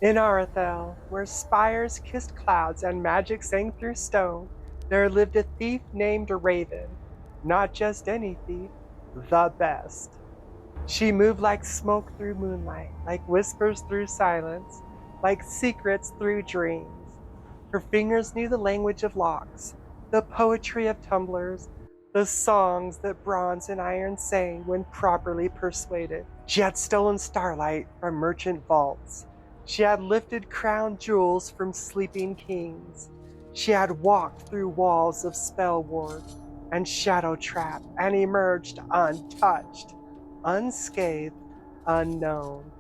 In Aurathel, where spires kissed clouds and magic sang through stone, there lived a thief named Raven. Not just any thief, the best. She moved like smoke through moonlight, like whispers through silence, like secrets through dreams. Her fingers knew the language of locks, the poetry of tumblers, the songs that bronze and iron sang when properly persuaded. She had stolen starlight from merchant vaults. She had lifted crown jewels from sleeping kings. She had walked through walls of spell ward and shadow trap and emerged untouched, unscathed, unknown.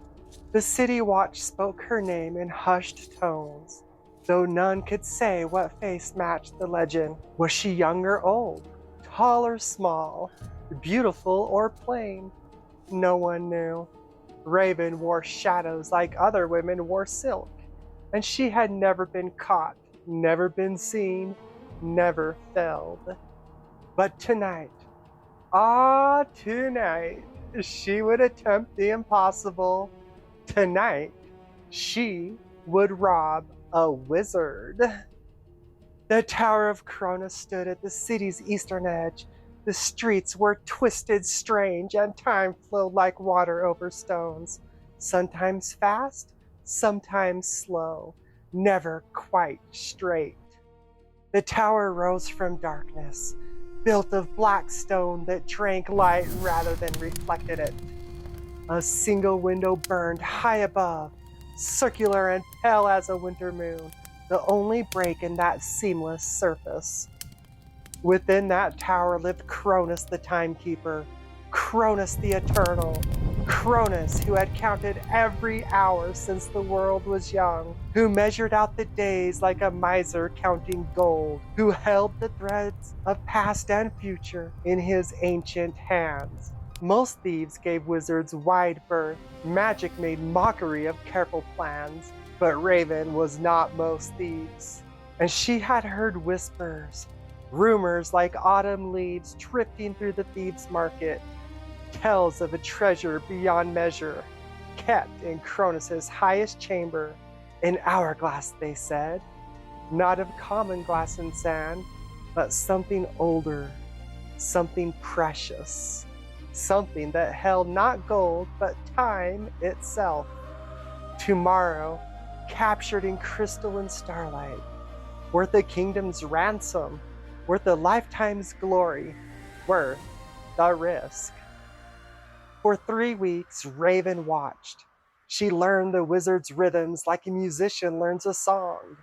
The city watch spoke her name in hushed tones, though none could say what face matched the legend. Was she young or old, tall or small, beautiful or plain? No one knew. Raven wore shadows like other women wore silk, and she had never been caught, never been seen, never failed. But tonight, tonight, she would attempt the impossible. Tonight, she would rob a wizard. The Tower of Chronus stood at the city's eastern edge. The streets were twisted, strange, and time flowed like water over stones, sometimes fast, sometimes slow, never quite straight. The tower rose from darkness, built of black stone that drank light rather than reflected it. A single window burned high above, circular and pale as a winter moon, the only break in that seamless surface. Within that tower lived Chronus the Time-Keeper, Chronus the Eternal, Chronus who had counted every hour since the world was young, who measured out the days like a miser counting gold, who held the threads of past and future in his ancient hands. Most thieves gave wizards wide berth. Magic made mockery of careful plans, but Raven was not most thieves. And she had heard whispers, rumors like autumn leaves drifting through the thieves' market, tells of a treasure beyond measure, kept in Cronus's highest chamber, an hourglass, they said, not of common glass and sand, but something older, something precious, something that held not gold, but time itself. Tomorrow, captured in crystal and starlight, worth a kingdom's ransom, worth a lifetime's glory, worth the risk. For 3 weeks, Raven watched. She learned the wizard's rhythms like a musician learns a song.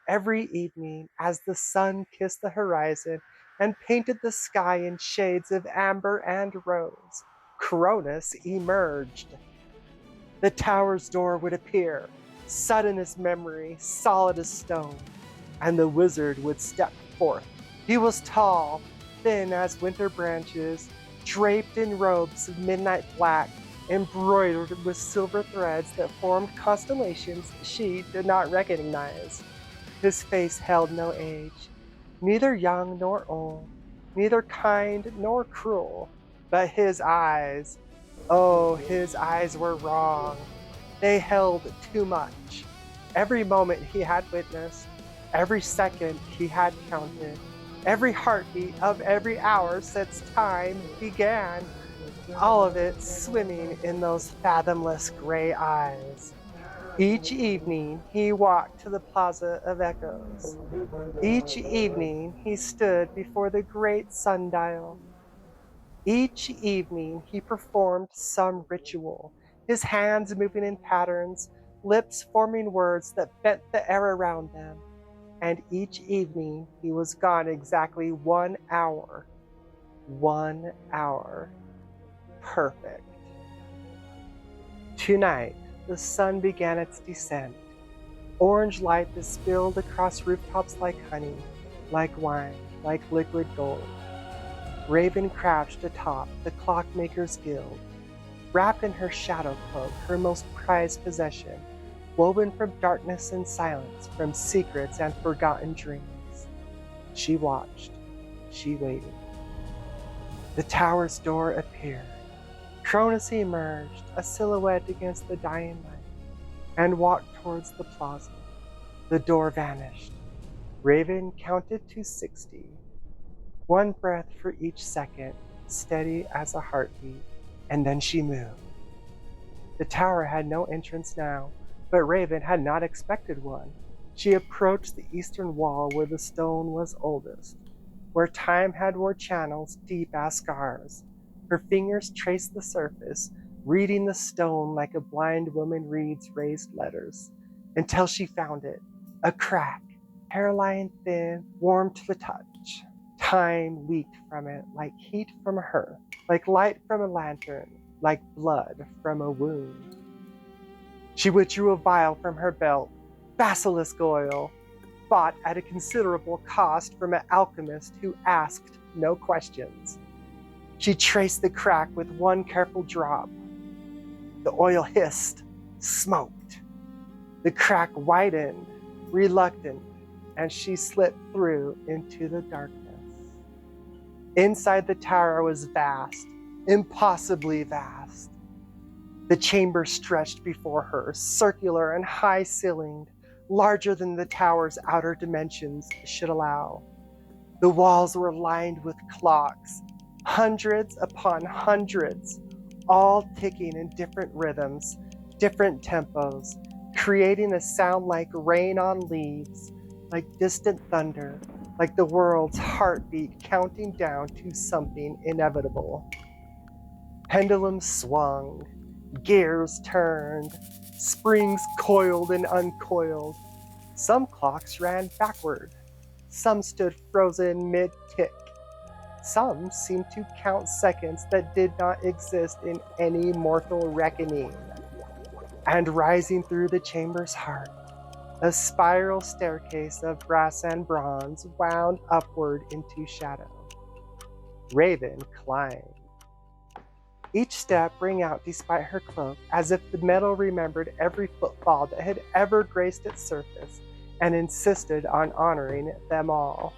Every evening, as the sun kissed the horizon and painted the sky in shades of amber and rose, Cronus emerged. The tower's door would appear, sudden as memory, solid as stone, and the wizard would step forth. He was tall, thin as winter branches, draped in robes of midnight black, embroidered with silver threads that formed constellations she did not recognize. His face held no age, neither young nor old, neither kind nor cruel, but his eyes, oh, his eyes were wrong. They held too much. Every moment he had witnessed, every second he had counted, every heartbeat of every hour since time began, all of it swimming in those fathomless gray eyes. Each evening he walked to the Plaza of Echoes. Each evening he stood before the great sundial. Each evening he performed some ritual, his hands moving in patterns, lips forming words that bent the air around them. And each evening he was gone exactly 1 hour. 1 hour. Perfect. Tonight, the sun began its descent. Orange light that spilled across rooftops like honey, like wine, like liquid gold. Raven crouched atop the Clockmaker's Guild, wrapped in her shadow cloak, her most prized possession, woven from darkness and silence, from secrets and forgotten dreams. She watched. She waited. The tower's door appeared. Cronus emerged, a silhouette against the dying light. and walked towards the plaza. The door vanished. Raven counted to 60, one breath for each second, steady as a heartbeat, and then she moved. The tower had no entrance now, but Raven had not expected one. She approached the eastern wall where the stone was oldest, where time had worn channels deep as scars. Her fingers traced the surface, reading the stone like a blind woman reads raised letters, until she found it, a crack, hairline thin, warm to the touch. Time leaked from it like heat from a hearth, like light from a lantern, like blood from a wound. She withdrew a vial from her belt, basilisk oil, bought at a considerable cost from an alchemist who asked no questions. She traced the crack with one careful drop. The oil hissed, smoked. The crack widened, reluctant, and she slipped through into the darkness. Inside the tower was vast, impossibly vast. The chamber stretched before her, circular and high-ceilinged, larger than the tower's outer dimensions should allow. The walls were lined with clocks, hundreds upon hundreds, all ticking in different rhythms, different tempos, creating a sound like rain on leaves, like distant thunder, like the world's heartbeat counting down to something inevitable. Pendulums swung, gears turned, springs coiled and uncoiled. Some clocks ran backward. Some stood frozen mid-tick. Some seemed to count seconds that did not exist in any mortal reckoning. And rising through the chamber's heart, a spiral staircase of brass and bronze wound upward into shadow. Raven climbed. Each step rang out despite her cloak, as if the metal remembered every footfall that had ever graced its surface and insisted on honoring them all.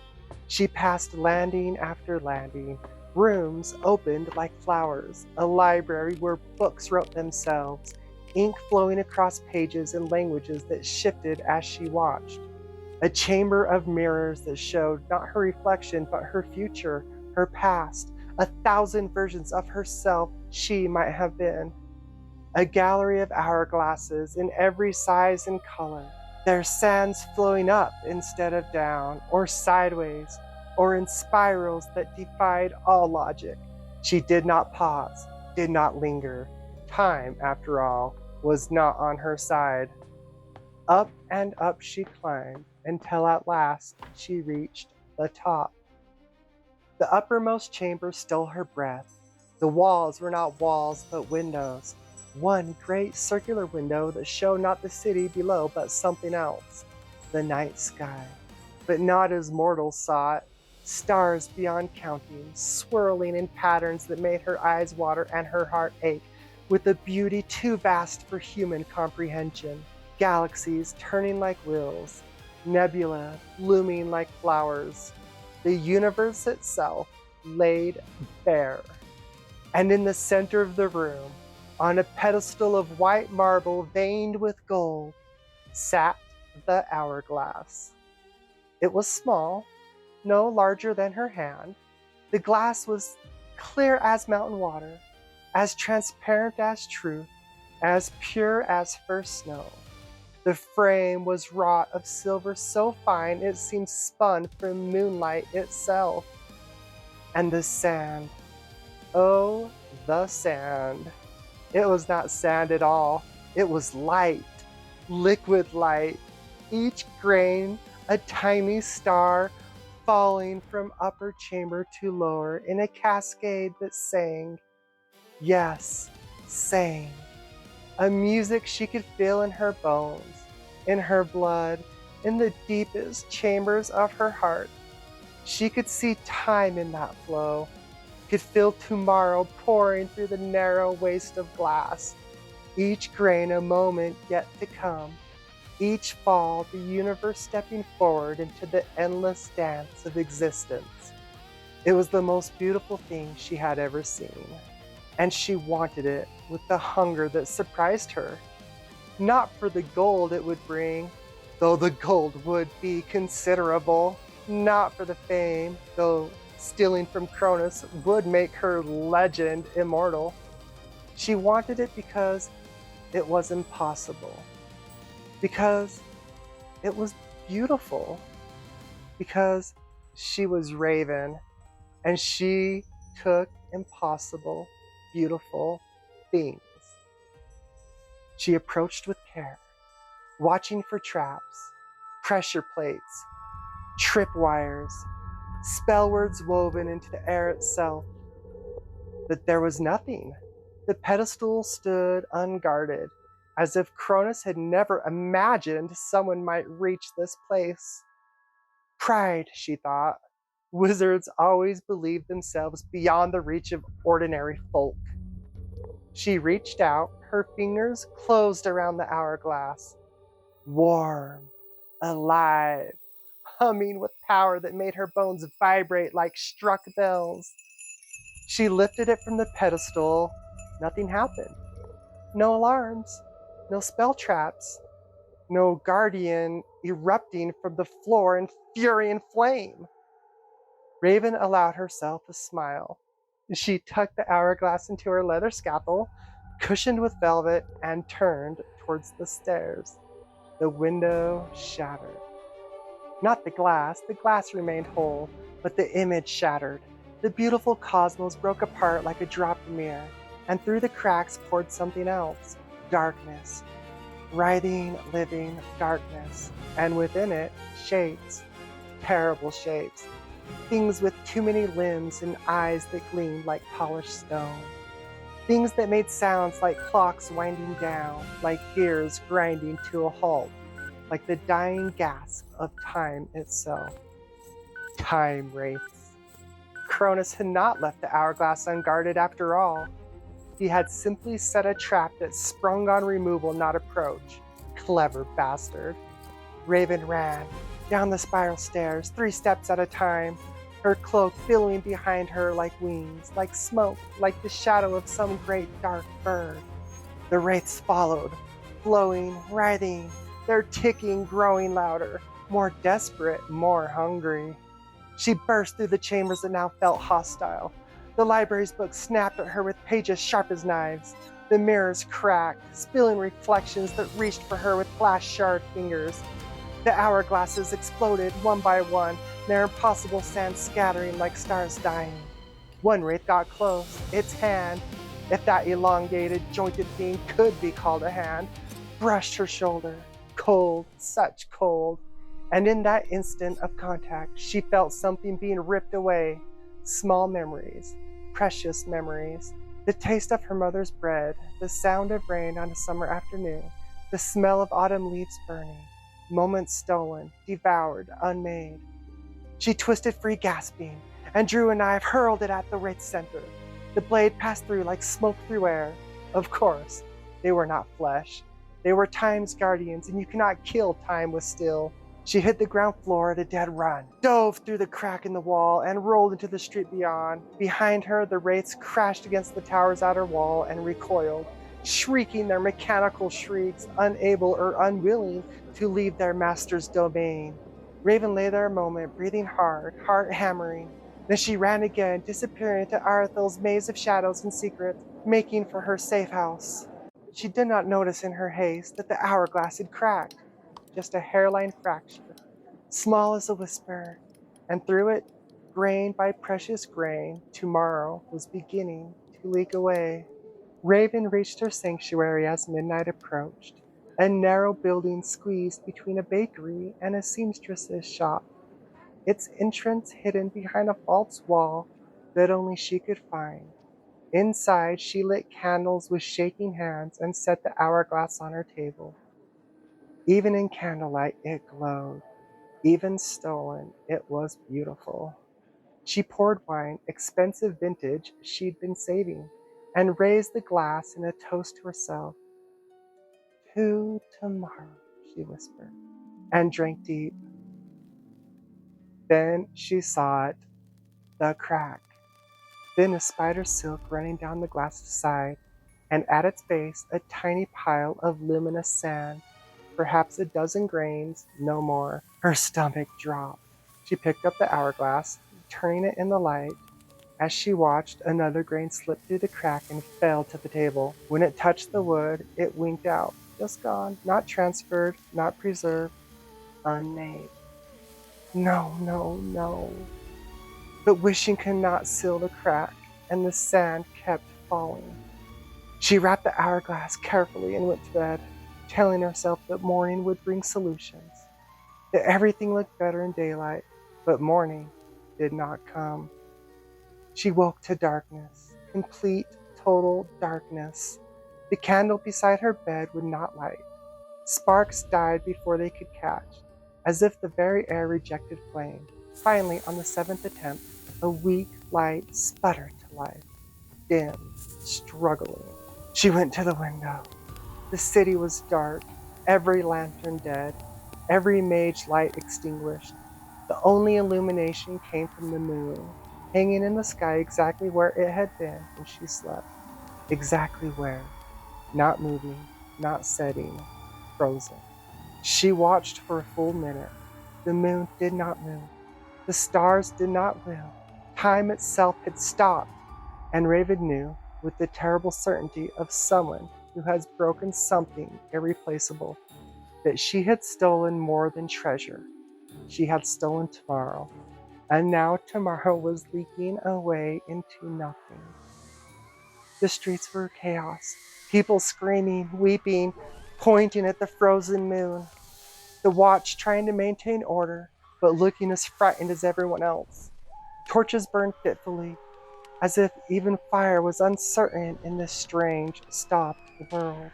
She passed landing after landing, rooms opened like flowers, a library where books wrote themselves, ink flowing across pages in languages that shifted as she watched. A chamber of mirrors that showed not her reflection but her future, her past, 1,000 versions of herself she might have been. A gallery of hourglasses in every size and color, their sands flowing up instead of down, or sideways, or in spirals that defied all logic. She did not pause, did not linger. Time, after all, was not on her side. Up and up she climbed, until at last she reached the top. The uppermost chamber stole her breath. The walls were not walls, but windows. One great circular window that showed not the city below, but something else, the night sky. But not as mortals saw it. Stars beyond counting, swirling in patterns that made her eyes water and her heart ache, with a beauty too vast for human comprehension. Galaxies turning like wheels, nebula blooming like flowers. The universe itself laid bare. And in the center of the room, on a pedestal of white marble veined with gold, sat the hourglass. It was small, no larger than her hand. The glass was clear as mountain water, as transparent as truth, as pure as first snow. The frame was wrought of silver so fine it seemed spun from moonlight itself. And the sand, oh, the sand. It was not sand at all. It was light, liquid light, each grain a tiny star falling from upper chamber to lower in a cascade that sang. Yes, sang. A music she could feel in her bones, in her blood, in the deepest chambers of her heart. She could see time in that flow, could feel tomorrow pouring through the narrow waste of glass, each grain a moment yet to come, each fall the universe stepping forward into the endless dance of existence. It was the most beautiful thing she had ever seen, and she wanted it with the hunger that surprised her. not for the gold it would bring, though the gold would be considerable, not for the fame, though stealing from Chronus would make her legend immortal. She wanted it because it was impossible, because it was beautiful, because she was Raven, and she took impossible, beautiful things. She approached with care, watching for traps, pressure plates, tripwires, spell words woven into the air itself. But there was nothing. The pedestal stood unguarded, as if Cronus had never imagined someone might reach this place. Pride, she thought. Wizards always believed themselves beyond the reach of ordinary folk. She reached out, her fingers closed around the hourglass. Warm, alive, humming with power that made her bones vibrate like struck bells. She lifted it from the pedestal. Nothing happened. No alarms, no spell traps, no guardian erupting from the floor in fury and flame. Raven allowed herself a smile. She tucked the hourglass into her leather scalpel, cushioned with velvet, and turned towards the stairs. The window shattered. Not the glass remained whole, but the image shattered. The beautiful cosmos broke apart like a dropped mirror, and through the cracks poured something else. Darkness. Writhing, living darkness. And within it, shapes. Terrible shapes. Things with too many limbs and eyes that gleamed like polished stone. Things that made sounds like clocks winding down, like gears grinding to a halt, like the dying gasp of time itself. Time wraiths. Cronus had not left the hourglass unguarded after all. He had simply set a trap that sprung on removal, not approach. Clever bastard. Raven ran down the spiral stairs, 3 steps at a time, her cloak billowing behind her like wings, like smoke, like the shadow of some great dark bird. The wraiths followed, flowing, writhing, their ticking growing louder, more desperate, more hungry. She burst through the chambers that now felt hostile. The library's books snapped at her with pages sharp as knives. The mirrors cracked, spilling reflections that reached for her with glass-shard fingers. The hourglasses exploded one by one, their impossible sand scattering like stars dying. One wraith got close. Its hand, if that elongated, jointed thing could be called a hand, brushed her shoulder. Cold, such cold. And in that instant of contact, she felt something being ripped away. Small memories, precious memories. The taste of her mother's bread, the sound of rain on a summer afternoon, the smell of autumn leaves burning. Moments stolen, devoured, unmade. She twisted free, gasping, and drew a knife, hurled it at the wraith's center. The blade passed through like smoke through air. Of course, they were not flesh. They were time's guardians, and you cannot kill time with steel. She hit the ground floor at a dead run, dove through the crack in the wall, and rolled into the street beyond. Behind her, the wraiths crashed against the tower's outer wall and recoiled, shrieking their mechanical shrieks, unable or unwilling to leave their master's domain. Raven lay there a moment, breathing hard, heart hammering. Then she ran again, disappearing into Aurathel's maze of shadows and secrets, making for her safe house. She did not notice in her haste that the hourglass had cracked, just a hairline fracture, small as a whisper, and through it, grain by precious grain, tomorrow was beginning to leak away. Raven reached her sanctuary as midnight approached, a narrow building squeezed between a bakery and a seamstress's shop, its entrance hidden behind a false wall that only she could find. Inside, she lit candles with shaking hands and set the hourglass on her table. Even in candlelight, it glowed. Even stolen, it was beautiful. She poured wine, expensive vintage she'd been saving, and raised the glass in a toast to herself. To tomorrow, she whispered, and drank deep. Then she saw it, the crack, thin as spider silk running down the glass's side. and at its base a tiny pile of luminous sand, perhaps a dozen grains, no more. Her stomach dropped. She picked up the hourglass, turning it in the light. As she watched, another grain slip through the crack and fell to the table. When it touched the wood, it winked out. Just gone, not transferred, not preserved, unmade. No, no, no. But wishing could not seal the crack, and the sand kept falling. She wrapped the hourglass carefully and went to bed, telling herself that morning would bring solutions, that everything looked better in daylight, but morning did not come. She woke to darkness, complete, total darkness. The candle beside her bed would not light. Sparks died before they could catch, as if the very air rejected flame. Finally, on the seventh attempt, a weak light sputtered to life, dim, struggling. She went to the window. The city was dark, every lantern dead, every mage light extinguished. The only illumination came from the moon, hanging in the sky exactly where it had been when she slept. Exactly where. Not moving, not setting, frozen. She watched for a full minute. The moon did not move. The stars did not will. Time itself had stopped, and Raven knew, with the terrible certainty of someone who has broken something irreplaceable, that she had stolen more than treasure. She had stolen tomorrow, and now tomorrow was leaking away into nothing. The streets were chaos, people screaming, weeping, pointing at the frozen moon. The watch trying to maintain order, but looking as frightened as everyone else. Torches burned fitfully, as if even fire was uncertain in this strange, stopped world.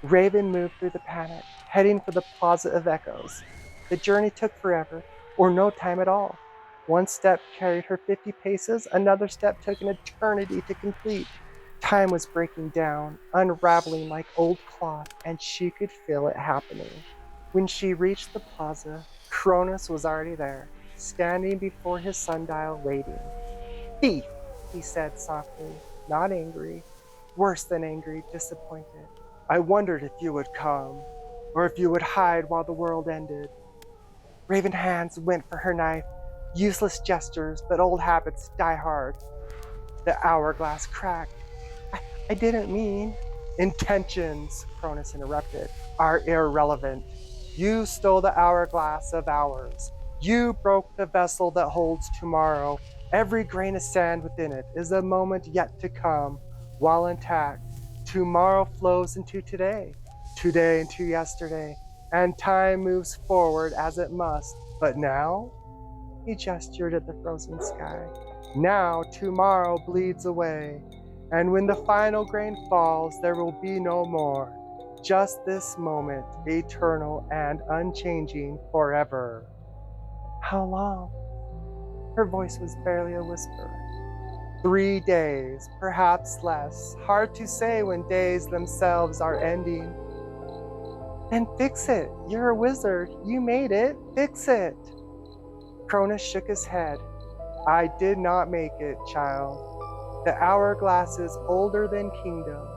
Raven moved through the panic, heading for the Plaza of Echoes. The journey took forever, or no time at all. One step carried her 50 paces, another step took an eternity to complete. Time was breaking down, unraveling like old cloth, and she could feel it happening. When she reached the plaza, Chronus was already there, standing before his sundial waiting. "Thief," he said softly, not angry, worse than angry, disappointed. "I wondered if you would come, or if you would hide while the world ended." Raven hands went for her knife, useless gestures, but old habits die hard. The hourglass cracked. I didn't mean. "Intentions," Cronus interrupted, "are irrelevant. You stole the hourglass of hours. You broke the vessel that holds tomorrow. Every grain of sand within it is a moment yet to come. While intact, tomorrow flows into today into yesterday, and time moves forward as it must. But now," he gestured at the frozen sky, "now tomorrow bleeds away. And when the final grain falls, there will be no more. Just this moment, eternal and unchanging forever." "How long?" Her voice was barely a whisper. 3 days, perhaps less. Hard to say when days themselves are ending. "Then fix it. You're a wizard. You made it. Fix it." Cronus shook his head. "I did not make it, child. The hourglass is older than kingdoms,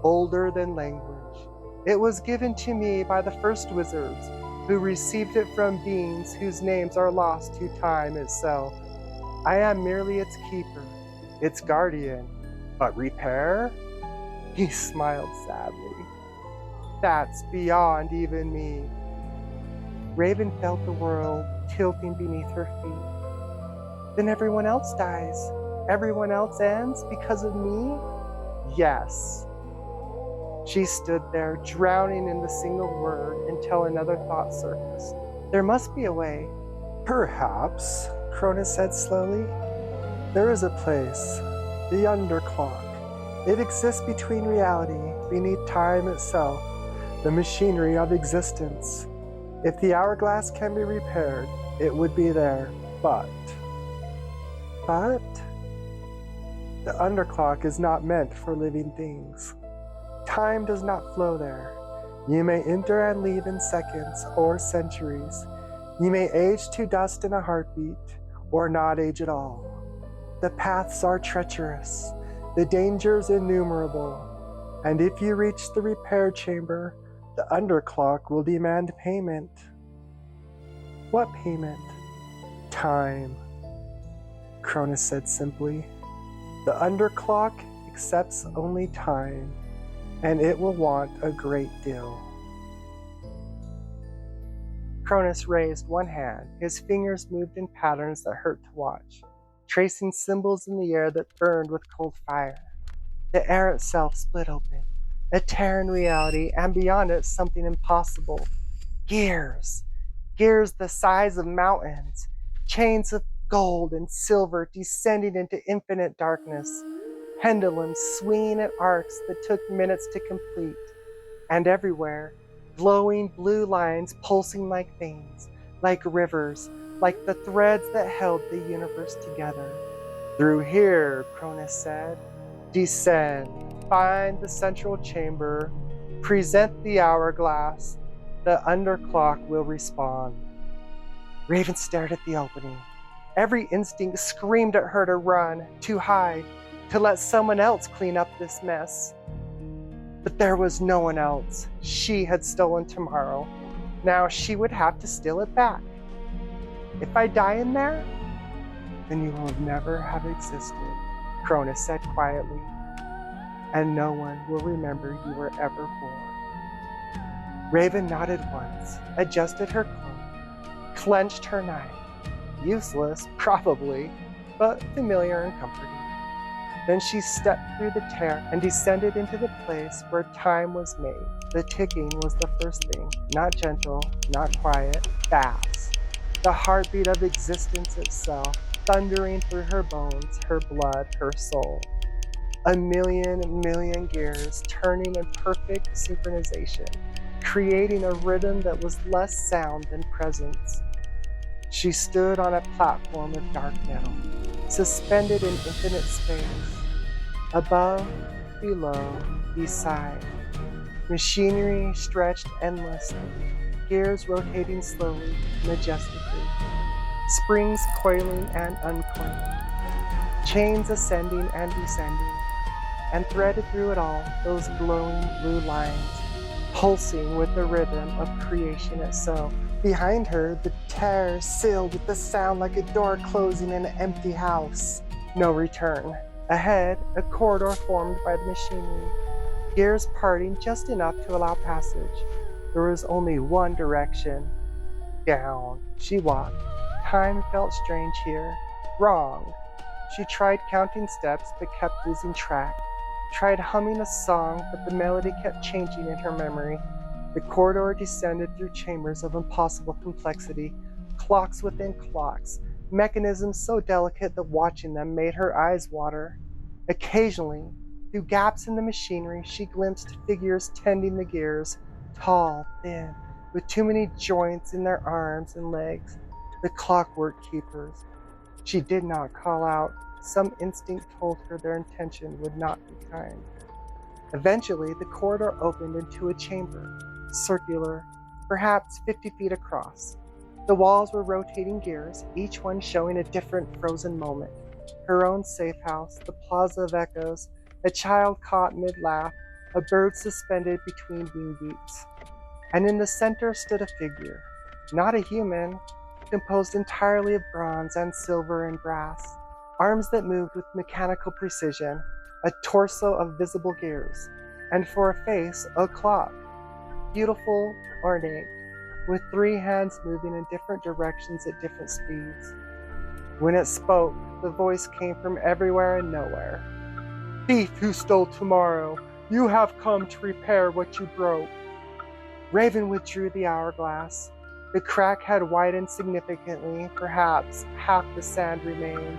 older than language. It was given to me by the first wizards, who received it from beings whose names are lost to time itself. I am merely its keeper, its guardian. But repair?" He smiled sadly. "That's beyond even me." Raven felt the world tilting beneath her feet. "Then everyone else dies. Everyone else ends because of me?" "Yes." She stood there, drowning in the single word until another thought surfaced. "There must be a way." "Perhaps," Cronus said slowly. "There is a place, the Underclock. It exists between reality, beneath time itself, the machinery of existence. If the hourglass can be repaired, it would be there. But the Underclock is not meant for living things. Time does not flow there. You may enter and leave in seconds or centuries. You may age to dust in a heartbeat, or not age at all. The paths are treacherous, the dangers innumerable. And if you reach the repair chamber, the Underclock will demand payment. What payment? Time, Chronus said simply. The Underclock accepts only time, and it will want a great deal. Chronus raised one hand. His fingers moved in patterns that hurt to watch, tracing symbols in the air that burned with cold fire. The air itself split open, a tear in reality, and beyond it something impossible. Gears. Gears the size of mountains, chains of gold and silver descending into infinite darkness, pendulums swinging at arcs that took minutes to complete, and everywhere, glowing blue lines pulsing like veins, like rivers, like the threads that held the universe together. Through here, Chronus said. Descend, find the central chamber, present the hourglass. The Underclock will respond. Raven stared at the opening. Every instinct screamed at her to run, to hide, to let someone else clean up this mess. But there was no one else. She had stolen tomorrow. Now she would have to steal it back. If I die in there, then you will never have existed, Chronus said quietly, and no one will remember you were ever born. Raven nodded once, adjusted her cloak, clenched her knife. Useless, probably, but familiar and comforting. Then she stepped through the tear and descended into the place where time was made. The ticking was the first thing, not gentle, not quiet, fast. The heartbeat of existence itself, thundering through her bones, her blood, her soul. A million gears turning in perfect synchronization, creating a rhythm that was less sound than presence. She stood on a platform of dark metal, suspended in infinite space. Above, below, beside. Machinery stretched endlessly, gears rotating slowly, majestically. Springs coiling and uncoiling. Chains ascending and descending. And threaded through it all, those glowing blue lines, pulsing with the rhythm of creation itself. Behind her, the tear sealed with the sound like a door closing in an empty house. No return. Ahead, a corridor formed by the machinery, gears parting just enough to allow passage. There was only one direction. Down. She walked. Time felt strange here. Wrong. She tried counting steps but kept losing track. Tried humming a song, but the melody kept changing in her memory. The corridor descended through chambers of impossible complexity, clocks within clocks, mechanisms so delicate that watching them made her eyes water. Occasionally, through gaps in the machinery, she glimpsed figures tending the gears, tall, thin, with too many joints in their arms and legs, the clockwork keepers. She did not call out. Some instinct told her their intention would not be kind. Eventually, the corridor opened into a chamber, circular, perhaps 50 feet across. The walls were rotating gears, each one showing a different frozen moment. Her own safe house, the plaza of echoes, a child caught mid-laugh, a bird suspended between wing beats. And in the center stood a figure, not a human, composed entirely of bronze and silver and brass, arms that moved with mechanical precision, a torso of visible gears, and for a face, a clock, beautiful, ornate, with 3 hands moving in different directions at different speeds. When it spoke, the voice came from everywhere and nowhere. Thief who stole tomorrow, you have come to repair what you broke. Raven withdrew the hourglass. The crack had widened significantly, perhaps half the sand remained.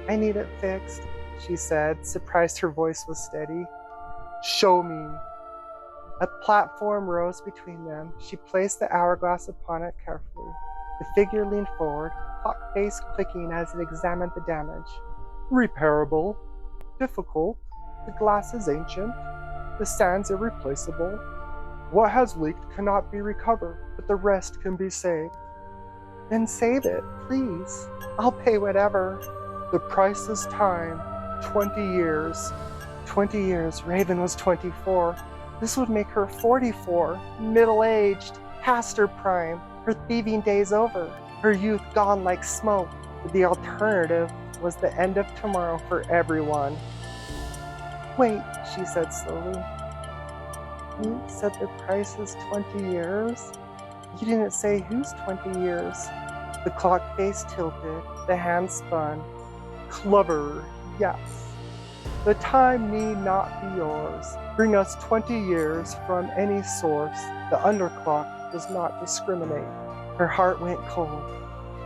I need it fixed, she said, surprised her voice was steady. Show me. A platform rose between them. She placed the hourglass upon it carefully. The figure leaned forward, clock face clicking as it examined the damage. Repairable. Difficult. The glass is ancient. The sands irreplaceable. What has leaked cannot be recovered, but the rest can be saved. Then save it, please. I'll pay whatever. The price is time. 20 years. 20 years, Raven was 24. This would make her 44, middle-aged, past her prime, her thieving days over, her youth gone like smoke. But the alternative was the end of tomorrow for everyone. Wait, she said slowly. You said the price is 20 years? You didn't say whose 20 years. The clock face tilted, the hand spun. Clever, yes. The time need not be yours. Bring us 20 years from any source. The Underclock does not discriminate. Her heart went cold.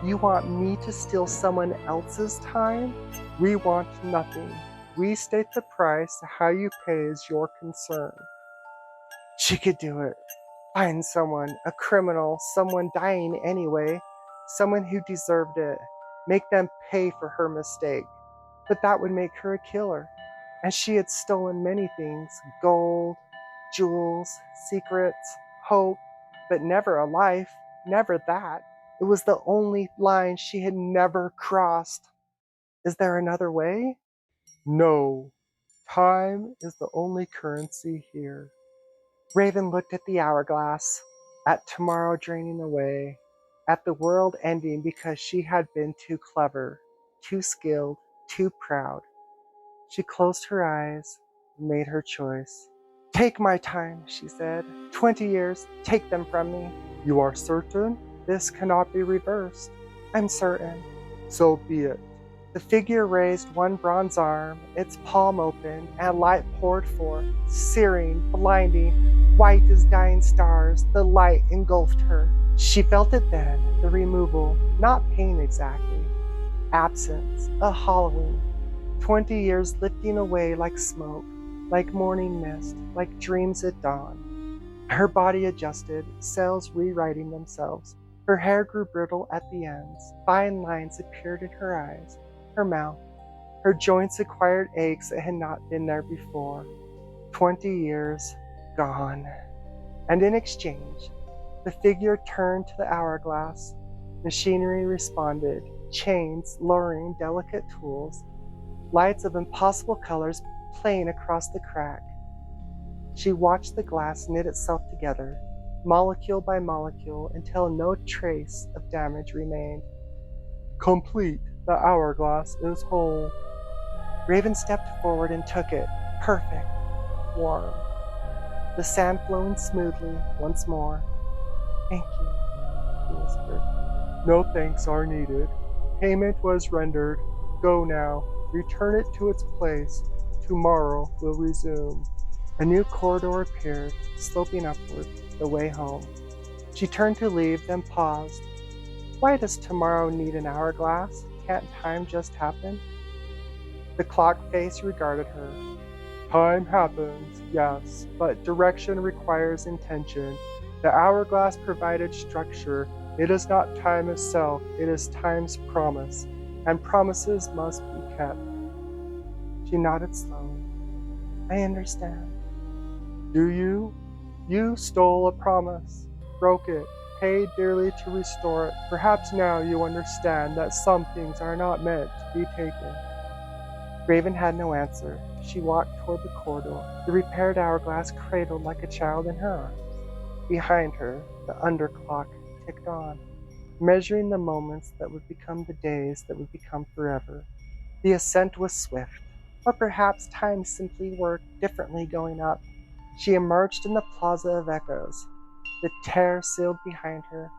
You want me to steal someone else's time? We want nothing. We state the price. How you pay is your concern. She could do it. Find someone, a criminal, someone dying anyway, someone who deserved it. Make them pay for her mistake. But that would make her a killer. And she had stolen many things: gold, jewels, secrets, hope, but never a life, never that. It was the only line she had never crossed. Is there another way? No. Time is the only currency here. Raven looked at the hourglass, at tomorrow draining away, at the world ending because she had been too clever, too skilled, too proud. She closed her eyes and made her choice. Take my time, she said. 20 years, take them from me. You are certain? This cannot be reversed. I'm certain. So be it. The figure raised one bronze arm, its palm open, and light poured forth, searing, blinding, white as dying stars. The light engulfed her. She felt it then, the removal, not pain exactly. Absence, a hollowing. 20 years lifting away like smoke, like morning mist, like dreams at dawn. Her body adjusted, cells rewriting themselves. Her hair grew brittle at the ends. Fine lines appeared in her eyes, her mouth. Her joints acquired aches that had not been there before. 20 years gone. And in exchange, the figure turned to the hourglass. Machinery responded, chains lowering delicate tools, lights of impossible colors playing across the crack. She watched the glass knit itself together, molecule by molecule, until no trace of damage remained. Complete, the hourglass is whole. Raven stepped forward and took it, perfect, warm. The sand flowing smoothly once more. Thank you, he whispered. No thanks are needed. Payment was rendered. Go now. Return it to its place. Tomorrow will resume. A new corridor appeared, sloping upward, the way home. She turned to leave, then paused. Why does tomorrow need an hourglass? Can't time just happen? The clock face regarded her. Time happens, yes, but direction requires intention. The hourglass provided structure. It is not time itself, it is time's promise, and promises must be kept. She nodded slowly. I understand. Do you? You stole a promise, broke it, paid dearly to restore it. Perhaps now you understand that some things are not meant to be taken. Raven had no answer. She walked toward the corridor, the repaired hourglass cradled like a child in her arms. Behind her, the underclock ticked on, measuring the moments that would become the days that would become forever. The ascent was swift, or perhaps time simply worked differently going up. She emerged in the plaza of echoes. The terror sealed behind her.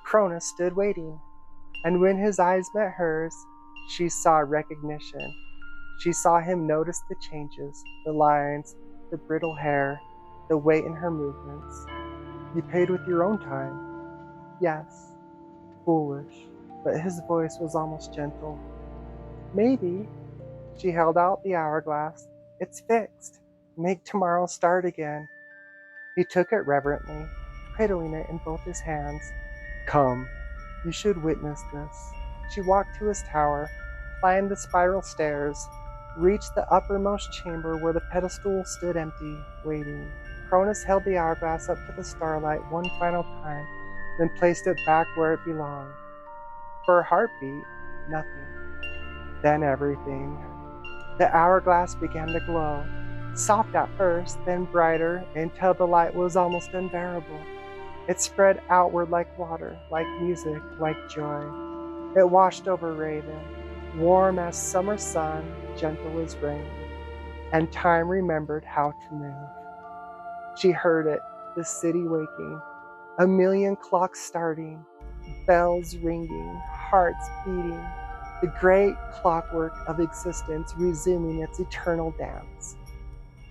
Chronus stood waiting, and when his eyes met hers, she saw recognition. She saw him notice the changes, the lines, the brittle hair, the weight in her movements. You paid with your own time. Yes. Foolish, but his voice was almost gentle. Maybe. She held out the hourglass. It's fixed. Make tomorrow start again. He took it reverently, cradling it in both his hands. Come, you should witness this. She walked to his tower, climbed the spiral stairs, reached the uppermost chamber where the pedestal stood empty, waiting. Chronus held the hourglass up to the starlight one final time, then placed it back where it belonged. For a heartbeat, nothing. Then everything. The hourglass began to glow. soft at first, then brighter, until the light was almost unbearable. It spread outward like water, like music, like joy. It washed over Raven, warm as summer sun, gentle as rain, and time remembered how to move. She heard it, the city waking, a million clocks starting, bells ringing, hearts beating, the great clockwork of existence resuming its eternal dance.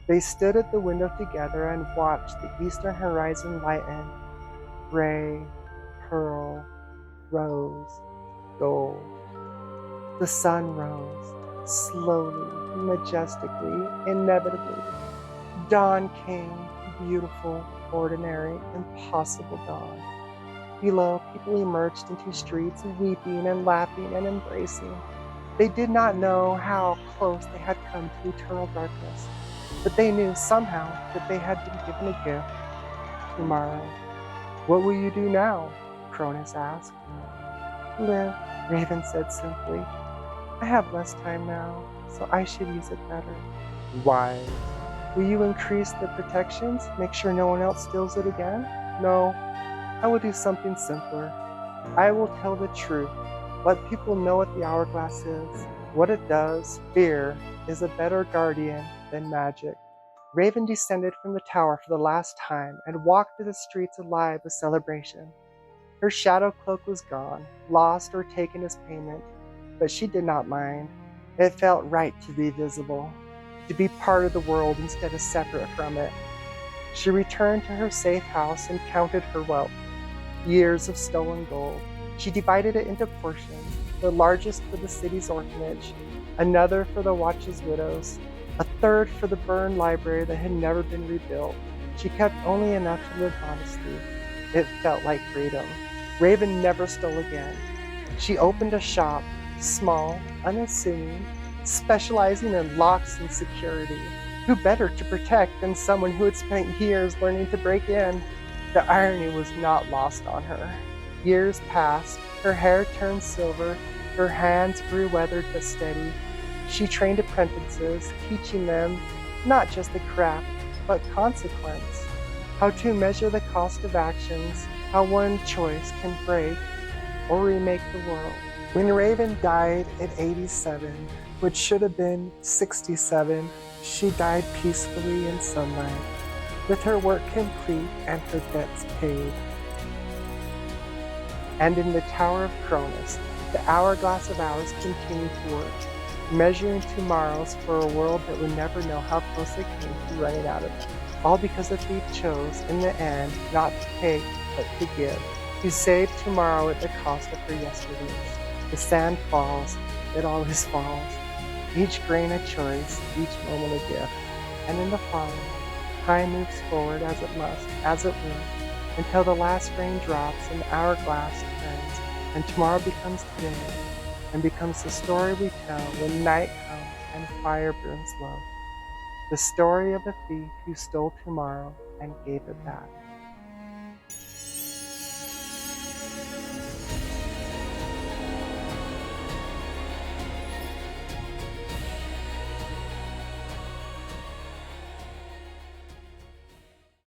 They stood at the window together and watched the eastern horizon lighten, gray, pearl, rose, gold. The sun rose, slowly, majestically, inevitably. Dawn came, beautiful, ordinary, impossible dawn. Below, people emerged into streets, weeping and laughing and embracing. They did not know how close they had come to eternal darkness, but they knew somehow that they had been given a gift. Tomorrow. What will you do now? Cronus asked. Live, Raven said simply. I have less time now, so I should use it better. Why? Will you increase the protections? Make sure no one else steals it again? No, I will do something simpler. I will tell the truth. Let people know what the hourglass is, what it does. Fear is a better guardian than magic. Raven descended from the tower for the last time and walked through the streets alive with celebration. Her shadow cloak was gone, lost or taken as payment, but she did not mind. It felt right to be visible, to be part of the world instead of separate from it. She returned to her safe house and counted her wealth. Years of stolen gold. She divided it into portions, the largest for the city's orphanage, another for the watch's widows, a third for the burned library that had never been rebuilt. She kept only enough to live honestly. It felt like freedom. Raven never stole again. She opened a shop, small, unassuming, specializing in locks and security. Who better to protect than someone who had spent years learning to break in? The irony was not lost on her. Years passed, her hair turned silver, her hands grew weathered but steady. She trained apprentices, teaching them not just the craft, but consequence. How to measure the cost of actions, how one choice can break or remake the world. When Raven died at 87, which should have been 67, she died peacefully in sunlight, with her work complete and her debts paid. And in the Tower of Chronus, the Hourglass of Hours continued to work, measuring tomorrows for a world that would never know how close they came to running out of it. All because a thief chose, in the end, not to take, but to give, to save tomorrow at the cost of her yesterdays. The sand falls, it always falls. Each grain a choice, each moment a gift. And in the falling, time moves forward as it must, as it will, until the last rain drops and the hourglass turns, and tomorrow becomes today, and becomes the story we tell when night comes and fire burns low. The story of a thief who stole tomorrow and gave it back.